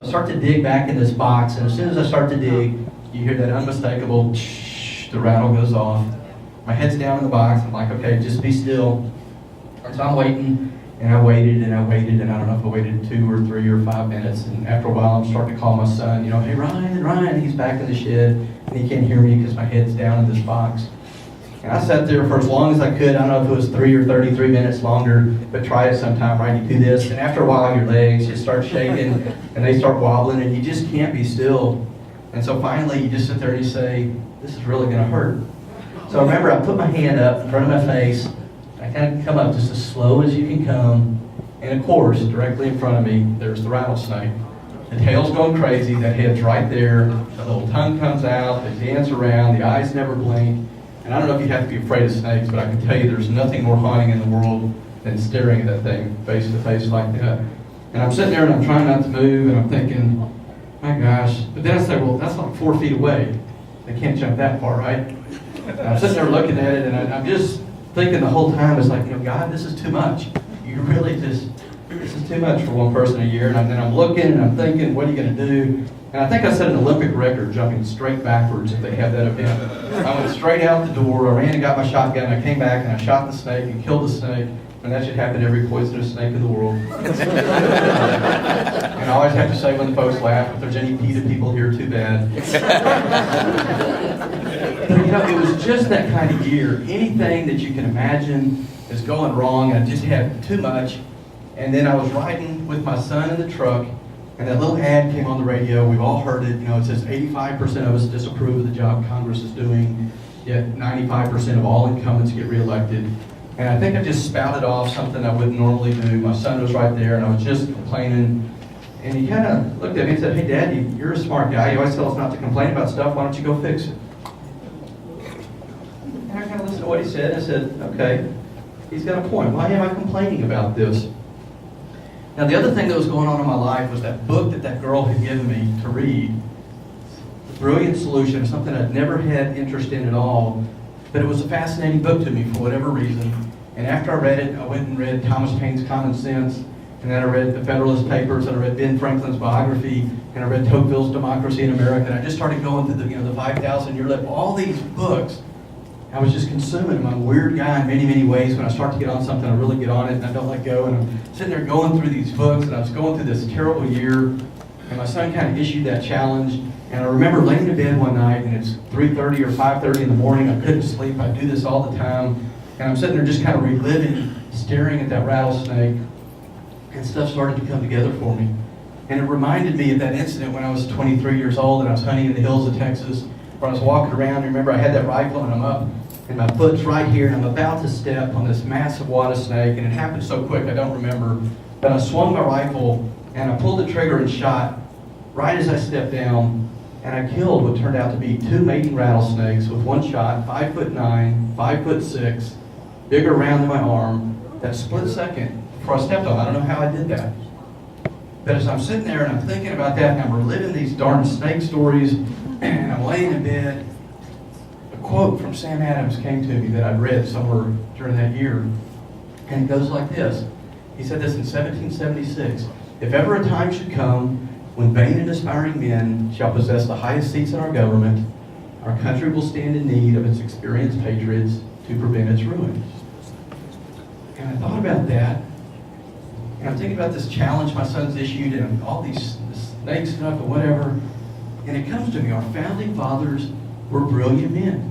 I start to dig back in this box, and as soon as I start to dig, you hear that unmistakable shh, the rattle goes off. My head's down in the box. I'm like, okay, just be still. And so I'm waiting, and I waited, and I waited, and I don't know if I waited 2 or 3 or 5 minutes. And after a while, I'm starting to call my son, hey, Ryan, he's back in the shed, and he can't hear me because my head's down in this box. And I sat there for as long as I could. I don't know if it was 3 or 33 minutes longer, but try it sometime, right? You do this, and after a while, your legs just start shaking, and they start wobbling, and you just can't be still. And so finally, you just sit there and you say, this is really going to hurt. So I remember I put my hand up in front of my face. I kind of come up just as slow as you can come. And of course, directly in front of me, there's the rattlesnake. The tail's going crazy. That head's right there. The little tongue comes out. They dance around. The eyes never blink. And I don't know if you have to be afraid of snakes, but I can tell you there's nothing more haunting in the world than staring at that thing face to face like that. And I'm sitting there and I'm trying not to move, and I'm thinking, my gosh. But then I say, well, that's like 4 feet away. They can't jump that far, right? And I'm sitting there looking at it, and I'm just thinking the whole time, it's like, God, this is too much. You really just, this is too much for one person a year. And then I'm looking and I'm thinking, what are you going to do? And I think I set an Olympic record jumping straight backwards if they have that event. I went straight out the door, I ran and got my shotgun, I came back and I shot the snake and killed the snake. And that should happen to every poisonous snake in the world. And I always have to say when the folks laugh, if there's any PETA people here, too bad. But it was just that kind of year. Anything that you can imagine is going wrong, and I just had too much. And then I was riding with my son in the truck, and that little ad came on the radio. We've all heard it. It says 85% of us disapprove of the job Congress is doing, yet 95% of all incumbents get reelected. And I think I just spouted off something I wouldn't normally do. My son was right there, and I was just complaining. And he kind of looked at me and said, hey, Dad, you're a smart guy. You always tell us not to complain about stuff. Why don't you go fix it? And I kind of listened to what he said. I said, okay, he's got a point. Why am I complaining about this? Now, the other thing that was going on in my life was that book that girl had given me to read. The Brilliant Solution, something I'd never had interest in at all. But it was a fascinating book to me for whatever reason. And after I read it, I went and read Thomas Paine's Common Sense, and then I read the Federalist Papers, and I read Ben Franklin's biography, and I read Tocqueville's Democracy in America, and I just started going through the 5,000-year list, all these books. I was just consuming them. I'm a weird guy in many, many ways. When I start to get on something, I really get on it, and I don't let go. And I'm sitting there going through these books, and I was going through this terrible year, and my son kind of issued that challenge. And I remember laying in bed one night, and it's 3:30 or 5:30 in the morning. I couldn't sleep. I do this all the time. And I'm sitting there just kind of reliving, staring at that rattlesnake, and stuff started to come together for me. And it reminded me of that incident when I was 23 years old, and I was hunting in the hills of Texas, where I was walking around. Remember, I had that rifle, and I'm up, and my foot's right here, and I'm about to step on this massive water snake, and it happened so quick I don't remember. But I swung my rifle, and I pulled the trigger and shot right as I stepped down. And I killed what turned out to be 2 mating rattlesnakes with one shot, 5'9", 5'6", bigger around than my arm. That split second before I stepped on, I don't know how I did that. But as I'm sitting there and I'm thinking about that, and I'm reliving these darn snake stories, and I'm laying in bed, a quote from Sam Adams came to me that I'd read somewhere during that year. And it goes like this. He said this in 1776. If ever a time should come when vain and aspiring men shall possess the highest seats in our government, our country will stand in need of its experienced patriots to prevent its ruin. And I thought about that, and I'm thinking about this challenge my son's issued and all these snake stuff and whatever, and it comes to me, our founding fathers were brilliant men.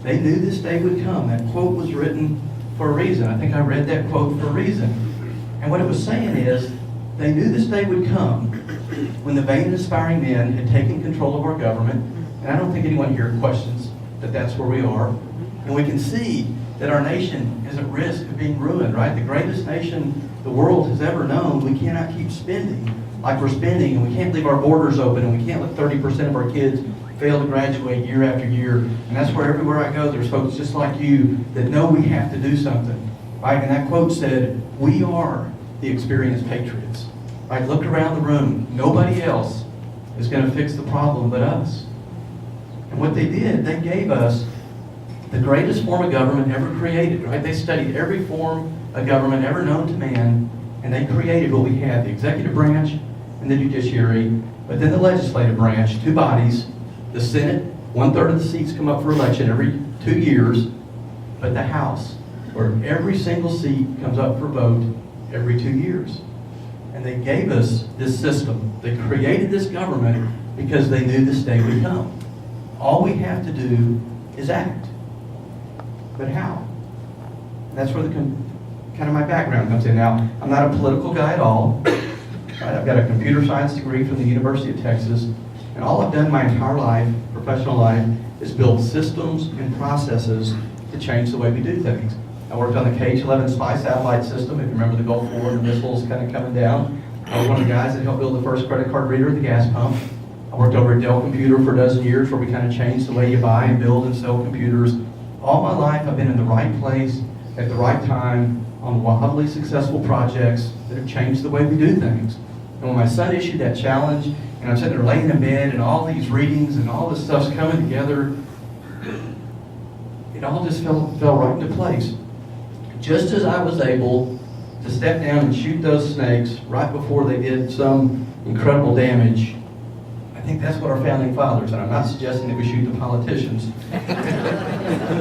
They knew this day would come. That quote was written for a reason. I think I read that quote for a reason. And what it was saying is, they knew this day would come when the vain and aspiring men had taken control of our government, and I don't think anyone here questions that that's where we are, and we can see that our nation is at risk of being ruined, right? The greatest nation the world has ever known, we cannot keep spending like we're spending, and we can't leave our borders open, and we can't let 30% of our kids fail to graduate year after year, and that's where everywhere I go, there's folks just like you that know we have to do something, right? And that quote said, we are the experienced patriots. Right, look around the room. Nobody else is going to fix the problem but us. And what they did, they gave us the greatest form of government ever created. Right? They studied every form of government ever known to man, and they created what we have: the executive branch, and the judiciary, but then the legislative branch, two bodies. The Senate, 1/3 of the seats come up for election every 2 years, but the House, where every single seat comes up for vote every 2 years. And they gave us this system. They created this government because they knew this day would come. All we have to do is act. But how? That's where kind of my background comes in. Now, I'm not a political guy at all. Right? I've got a computer science degree from the University of Texas, and all I've done my entire life, professional life, is build systems and processes to change the way we do things. I worked on the KH-11 spy satellite system, if you remember the Gulf War, the missiles kind of coming down. I was one of the guys that helped build the first credit card reader at the gas pump. I worked over at Dell Computer for a dozen years where we kind of changed the way you buy and build and sell computers. All my life I've been in the right place at the right time on wildly successful projects that have changed the way we do things. And when my son issued that challenge, and I'm sitting there laying in bed and all these readings and all this stuff's coming together, it all just fell right into place. Just as I was able to step down and shoot those snakes right before they did some incredible damage, I think that's what our founding fathers, and I'm not suggesting that we shoot the politicians,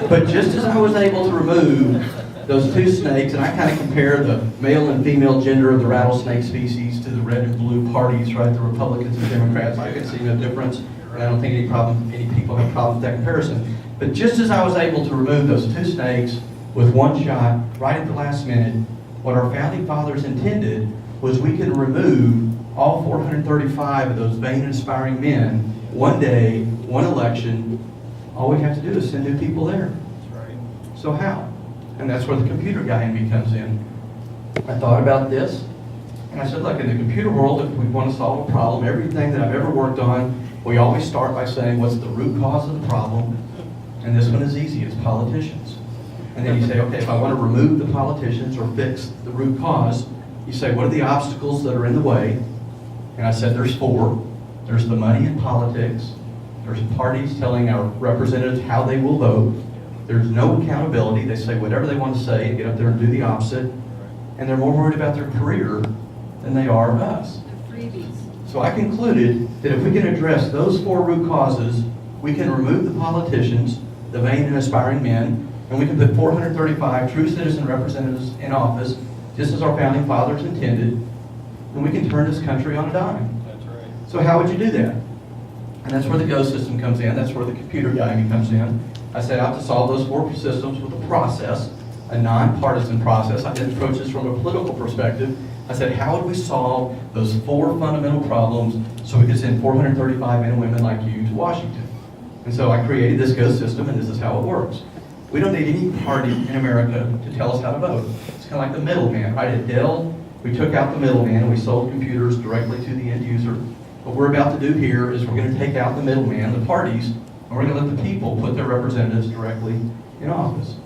but just as I was able to remove those two snakes, and I kind of compare the male and female gender of the rattlesnake species to the red and blue parties, right, the Republicans and Democrats, I could see no difference, and I don't think any people have a problem with that comparison. But just as I was able to remove those two snakes with one shot, right at the last minute, what our founding fathers intended was we could remove all 435 of those vain and aspiring men, one day, one election. All we have to do is send new people there. That's right. So how? And that's where the computer guy in me comes in. I thought about this, and I said, look, in the computer world, if we want to solve a problem, everything that I've ever worked on, we always start by saying, what's the root cause of the problem? And this one is easy, it's politicians. And then you say, okay, if I want to remove the politicians or fix the root cause, you say, what are the obstacles that are in the way? And I said, there's 4. There's the money in politics. There's parties telling our representatives how they will vote. There's no accountability. They say whatever they want to say and get up there and do the opposite. And they're more worried about their career than they are us. So I concluded that if we can address those 4 root causes, we can remove the politicians, the vain and aspiring men, and we can put 435 true citizen representatives in office, just as our founding fathers intended, and we can turn this country on a dime. That's right. So how would you do that? And that's where the GOOH system comes in. That's where the computer guy in me comes in. I set out to solve those 4 systems with a process, a nonpartisan process. I didn't approach this from a political perspective. I said, how would we solve those 4 fundamental problems so we could send 435 men and women like you to Washington? And so I created this GOOH system, and this is how it works. We don't need any party in America to tell us how to vote. It's kind of like the middleman, right? At Dell, we took out the middleman and we sold computers directly to the end user. What we're about to do here is we're going to take out the middleman, the parties, and we're going to let the people put their representatives directly in office.